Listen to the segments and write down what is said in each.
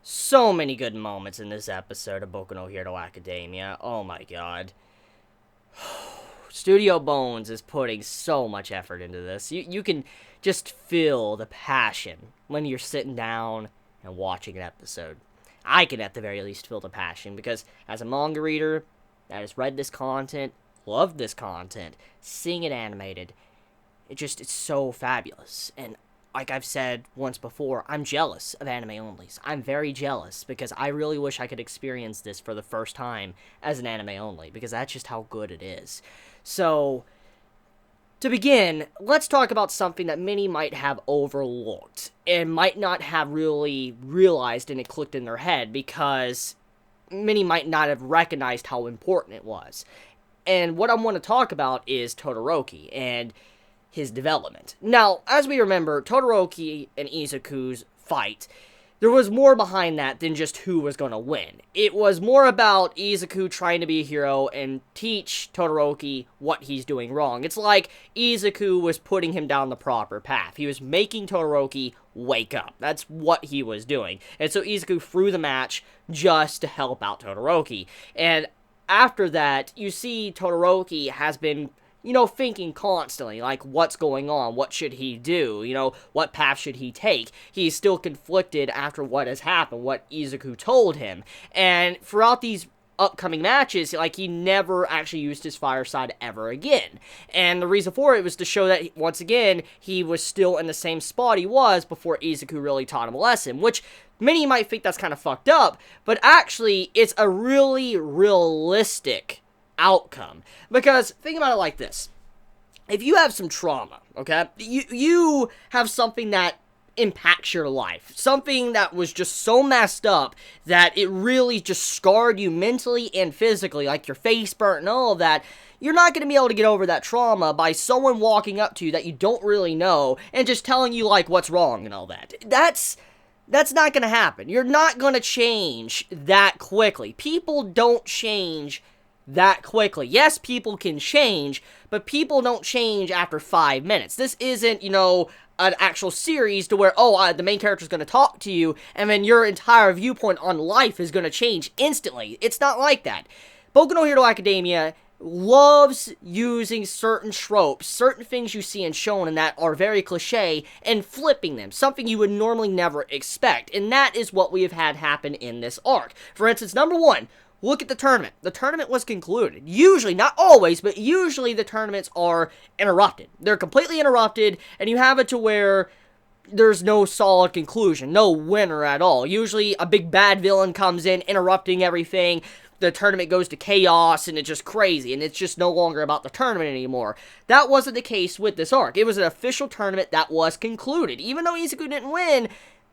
So many good moments in this episode of Boku no Hero Academia. Oh my god. Studio Bones is putting so much effort into this. You can just feel the passion when you're sitting down and watching an episode. I can at the very least feel the passion because as a manga reader that has read this content, loved this content, seeing it animated, it's so fabulous. And like I've said once before, I'm jealous of anime onlys. I'm very jealous because I really wish I could experience this for the first time as an anime only because that's just how good it is. So, to begin, let's talk about something that many might have overlooked and might not have really realized and it clicked in their head because many might not have recognized how important it was. And what I want to talk about is Todoroki and his development. Now, as we remember, Todoroki and Izuku's fight, there was more behind that than just who was going to win. It was more about Izuku trying to be a hero and teach Todoroki what he's doing wrong. It's like Izuku was putting him down the proper path. He was making Todoroki wake up. That's what he was doing. And so Izuku threw the match just to help out Todoroki. And after that, you see Todoroki has been thinking constantly, like, what's going on? What should he do? What path should he take? He's still conflicted after what has happened, what Izuku told him. And throughout these upcoming matches, like, he never actually used his fire side ever again. And the reason for it was to show that, once again, he was still in the same spot he was before Izuku really taught him a lesson, which many might think that's kind of fucked up, but actually, it's a really realistic outcome. Because think about it like this. If you have some trauma, okay, you have something that impacts your life, something that was just so messed up that it really just scarred you mentally and physically, like your face burnt and all of that, you're not going to be able to get over that trauma by someone walking up to you that you don't really know and just telling you, like, what's wrong and all that. That's not going to happen. You're not going to change that quickly. People don't change that quickly. Yes, people can change, but people don't change after 5 minutes. This isn't, an actual series to where, the main character is going to talk to you, and then your entire viewpoint on life is going to change instantly. It's not like that. Boku no Hero Academia loves using certain tropes, certain things you see in shonen that are very cliche, and flipping them, something you would normally never expect, and that is what we have had happen in this arc. For instance, number one, look at the tournament. The tournament was concluded. Usually, not always, but usually the tournaments are interrupted. They're completely interrupted, and you have it to where there's no solid conclusion, no winner at all. Usually, a big bad villain comes in, interrupting everything. The tournament goes to chaos, and it's just crazy, and it's just no longer about the tournament anymore. That wasn't the case with this arc. It was an official tournament that was concluded. Even though Izuku didn't win,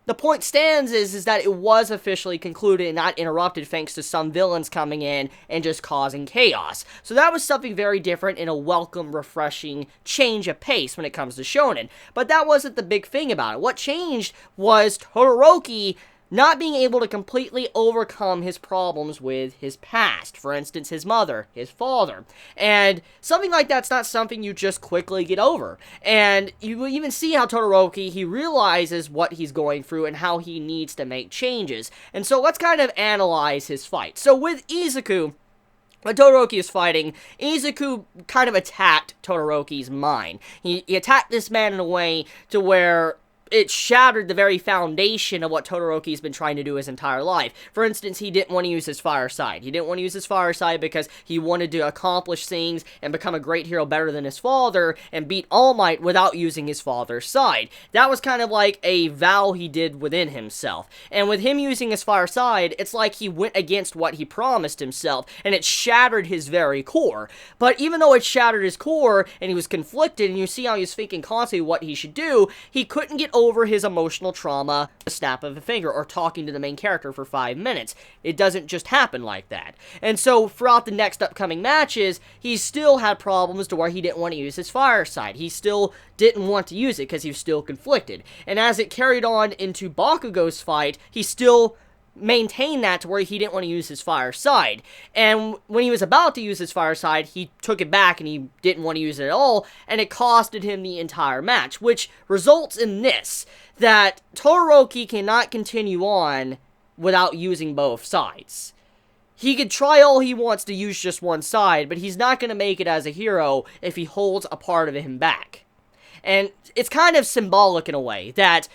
the point stands is that it was officially concluded and not interrupted thanks to some villains coming in and just causing chaos. So that was something very different and a welcome, refreshing change of pace when it comes to shonen. But that wasn't the big thing about it. What changed was Todoroki not being able to completely overcome his problems with his past. For instance, his mother, his father. And something like that's not something you just quickly get over. And you even see how Todoroki, he realizes what he's going through and how he needs to make changes. And so let's kind of analyze his fight. So with Izuku, when Todoroki is fighting, Izuku kind of attacked Todoroki's mind. He attacked this man in a way to where it shattered the very foundation of what Todoroki's been trying to do his entire life. For instance, he didn't want to use his fire side. He didn't want to use his fire side because he wanted to accomplish things and become a great hero better than his father and beat All Might without using his father's side. That was kind of like a vow he did within himself. And with him using his fire side, it's like he went against what he promised himself, and it shattered his very core. But even though it shattered his core, and he was conflicted, and you see how he was thinking constantly what he should do, he couldn't get over his emotional trauma a snap of a finger or talking to the main character for 5 minutes. It doesn't just happen like that. And so throughout the next upcoming matches, he still had problems to where he didn't want to use his fire side. He still didn't want to use it because he was still conflicted. And as it carried on into Bakugo's fight, he still maintain that to where he didn't want to use his fire side. And when he was about to use his fire side, he took it back and he didn't want to use it at all, and it costed him the entire match, which results in this, that Todoroki cannot continue on without using both sides. He could try all he wants to use just one side, but he's not going to make it as a hero if he holds a part of him back. And it's kind of symbolic in a way, that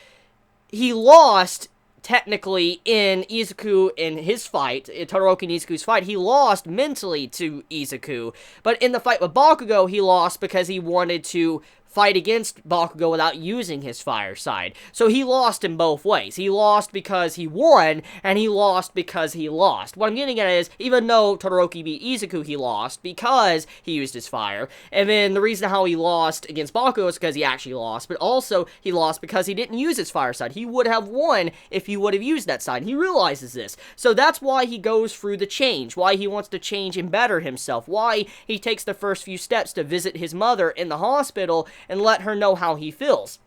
he lost, technically, in Izuku in his fight, in Todoroki and Izuku's fight. He lost mentally to Izuku, but in the fight with Bakugo, he lost because he wanted to fight against Bakugo without using his fire side. So he lost in both ways. He lost because he won, and he lost because he lost. What I'm getting at is, even though Todoroki beat Izuku, he lost because he used his fire. And then the reason how he lost against Bakugo is because he actually lost, but also he lost because he didn't use his fire side. He would have won if he would have used that side. He realizes this. So that's why he goes through the change, why he wants to change and better himself, why he takes the first few steps to visit his mother in the hospital and let her know how he feels.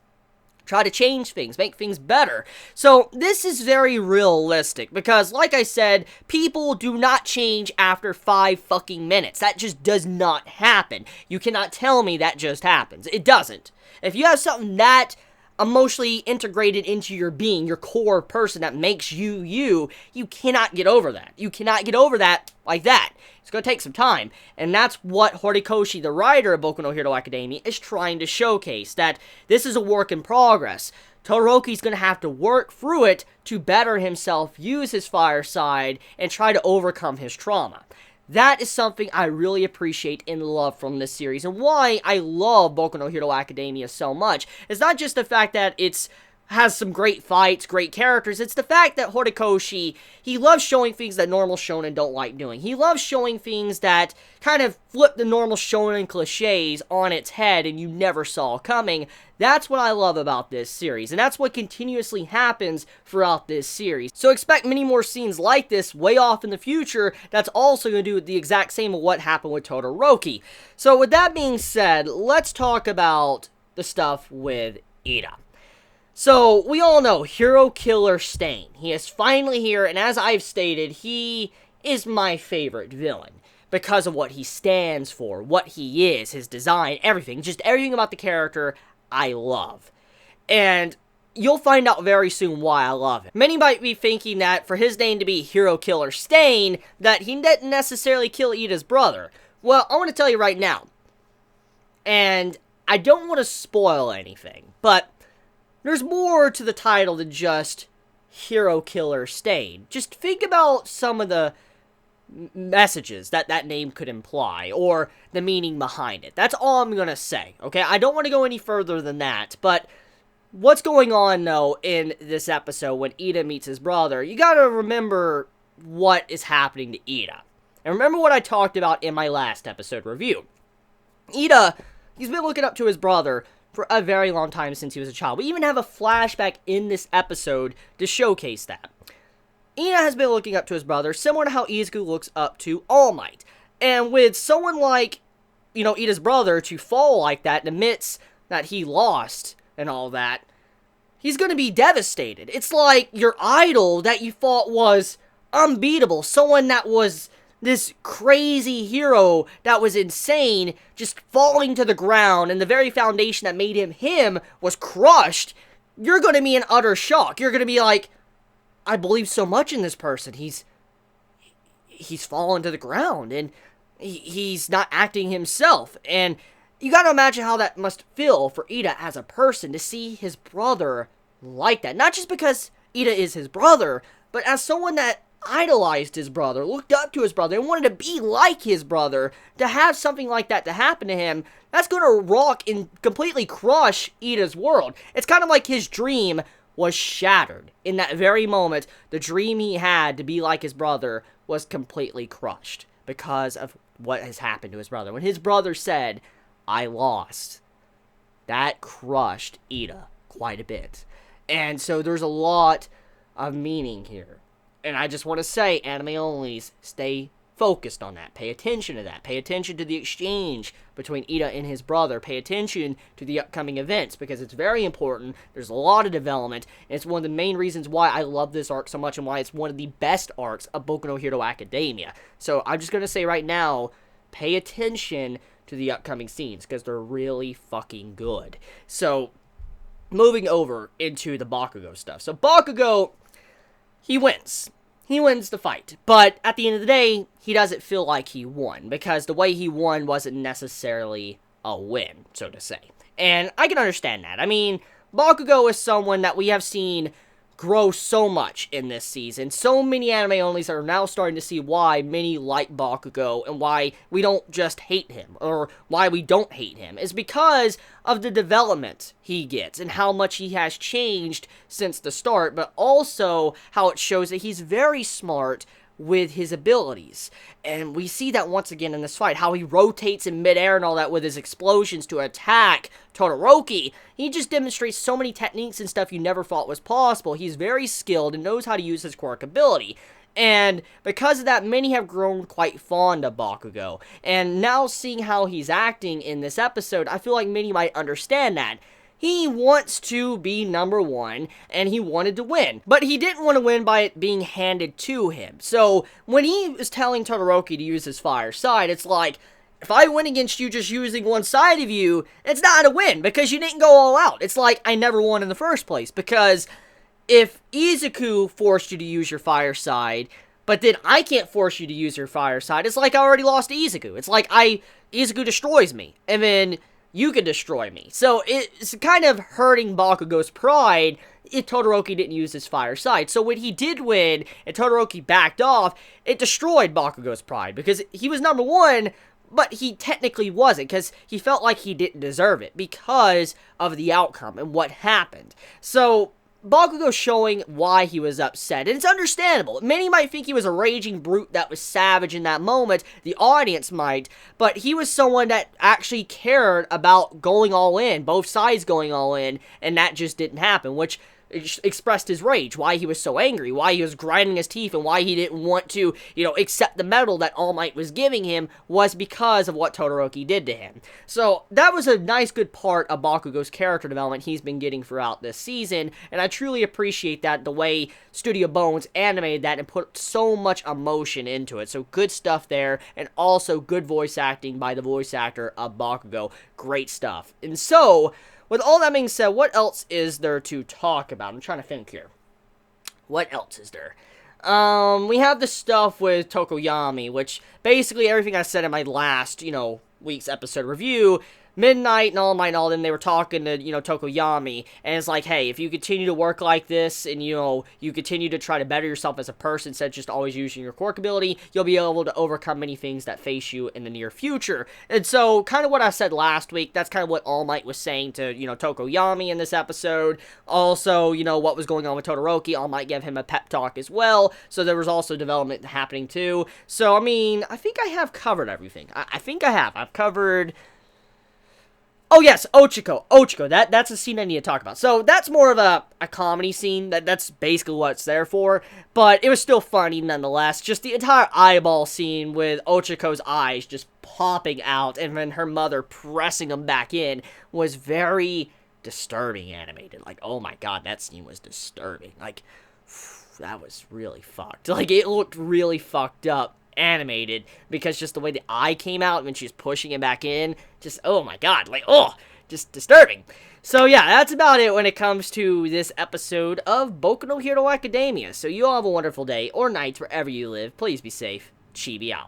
Try to change things, make things better. So this is very realistic because, like I said, people do not change after 5 fucking minutes. That just does not happen. You cannot tell me that just happens. It doesn't. If you have something that emotionally integrated into your being, your core person that makes you you, you cannot get over that. You cannot get over that like that. It's going to take some time, and that's what Horikoshi, the writer of Boku no Hero Academia, is trying to showcase, that this is a work in progress. Todoroki's going to have to work through it to better himself, use his fire side, and try to overcome his trauma. That is something I really appreciate and love from this series, and why I love Boku no Hero Academia so much. It's not just the fact that it's has some great fights, great characters. It's the fact that Horikoshi, he loves showing things that normal shonen don't like doing. He loves showing things that kind of flip the normal shonen cliches on its head and you never saw coming. That's what I love about this series, and that's what continuously happens throughout this series. So expect many more scenes like this way off in the future that's also going to do the exact same of what happened with Todoroki. So with that being said, let's talk about the stuff with Ida. So, we all know Hero Killer Stain. He is finally here, and as I've stated, he is my favorite villain. Because of what he stands for, what he is, his design, everything. Just everything about the character, I love. And you'll find out very soon why I love him. Many might be thinking that for his name to be Hero Killer Stain, that he didn't necessarily kill Ida's brother. Well, I want to tell you right now. And I don't want to spoil anything, but there's more to the title than just Hero Killer Stain. Just think about some of the messages that that name could imply, or the meaning behind it. That's all I'm gonna say, okay? I don't want to go any further than that, but what's going on, though, in this episode when Ida meets his brother, you gotta remember what is happening to Ida. And remember what I talked about in my last episode review. Ida, he's been looking up to his brother for a very long time since he was a child. We even have a flashback in this episode to showcase that. Ida has been looking up to his brother, similar to how Izuku looks up to All Might. And with someone like, Ida's brother to fall like that, and admits that he lost and all that, he's gonna be devastated. It's like your idol that you thought was unbeatable, someone that was this crazy hero that was insane, just falling to the ground, and the very foundation that made him was crushed. You're gonna be in utter shock. You're gonna be like, I believe so much in this person. He's fallen to the ground, and he's not acting himself. And you gotta imagine how that must feel for Ida as a person, to see his brother like that. Not just because Ida is his brother, but as someone that idolized his brother, looked up to his brother, and wanted to be like his brother. To have something like that to happen to him, that's gonna rock and completely crush Ida's world. It's kind of like his dream was shattered. In that very moment, the dream he had to be like his brother was completely crushed because of what has happened to his brother. When his brother said, I lost, that crushed Ida quite a bit. And so there's a lot of meaning here. And I just want to say, anime onlys, stay focused on that. Pay attention to that. Pay attention to the exchange between Ida and his brother. Pay attention to the upcoming events, because it's very important. There's a lot of development, and it's one of the main reasons why I love this arc so much and why it's one of the best arcs of Boku no Hero Academia. So I'm just going to say right now, pay attention to the upcoming scenes, because they're really fucking good. So, moving over into the Bakugo stuff. So Bakugo, he wins. He wins the fight, but at the end of the day, he doesn't feel like he won, because the way he won wasn't necessarily a win, so to say. And I can understand that. I mean, Bakugo is someone that we have seen grow so much in this season. So many anime-onlys are now starting to see why many like Bakugo and why we don't just hate him, or why we don't hate him. It's because of the development he gets and how much he has changed since the start, but also how it shows that he's very smart with his abilities. And we see that once again in this fight, how he rotates in midair and all that with his explosions to attack Todoroki. He just demonstrates so many techniques and stuff you never thought was possible. He's very skilled and knows how to use his quirk ability. And because of that, many have grown quite fond of Bakugo. And now seeing how he's acting in this episode, I feel like many might understand that. He wants to be number one, and he wanted to win. But he didn't want to win by it being handed to him. So, when he was telling Todoroki to use his fire side, it's like, if I win against you just using one side of you, it's not a win, because you didn't go all out. It's like, I never won in the first place, because if Izuku forced you to use your fire side, but then I can't force you to use your fire side, it's like I already lost to Izuku. It's like Izuku destroys me, and then you can destroy me. So it's kind of hurting Bakugo's pride if Todoroki didn't use his fire side. So when he did win and Todoroki backed off, it destroyed Bakugo's pride, because he was number one, but he technically wasn't, because he felt like he didn't deserve it because of the outcome and what happened. So Bakugo showing why he was upset, and it's understandable. Many might think he was a raging brute that was savage in that moment, the audience might, but he was someone that actually cared about going all in, both sides going all in, and that just didn't happen, which expressed his rage, why he was so angry, why he was grinding his teeth, and why he didn't want to, accept the medal that All Might was giving him, was because of what Todoroki did to him. So, that was a nice, good part of Bakugo's character development he's been getting throughout this season, and I truly appreciate that, the way Studio Bones animated that and put so much emotion into it. So, good stuff there, and also good voice acting by the voice actor of Bakugo. Great stuff. And so, with all that being said, what else is there to talk about? I'm trying to think here. What else is there? We have the stuff with Tokoyami, which basically everything I said in my last, week's episode review, Midnight and All Might and all them, they were talking to, Tokoyami, and it's like, hey, if you continue to work like this, and, you continue to try to better yourself as a person instead of just always using your quirk ability, you'll be able to overcome many things that face you in the near future. And so, kind of what I said last week, that's kind of what All Might was saying to, Tokoyami in this episode. Also, what was going on with Todoroki, All Might gave him a pep talk as well, so there was also development happening too. So, I mean, I think I have covered everything. I think I have. I've covered... Oh yes, Ochiko, that's a scene I need to talk about. So, that's more of a comedy scene, that's basically what it's there for, but it was still funny nonetheless. Just the entire eyeball scene with Ochiko's eyes just popping out, and then her mother pressing them back in, was very disturbing animated. Like, oh my god, that scene was disturbing. Like, that was really fucked. Like, it looked really fucked up animated, because just the way the eye came out when she's pushing it back in, just, oh my god, like, oh, just disturbing. So yeah, that's about it when it comes to this episode of Boku no Hero Academia. So you all have a wonderful day or night wherever you live. Please be safe. Chibi out.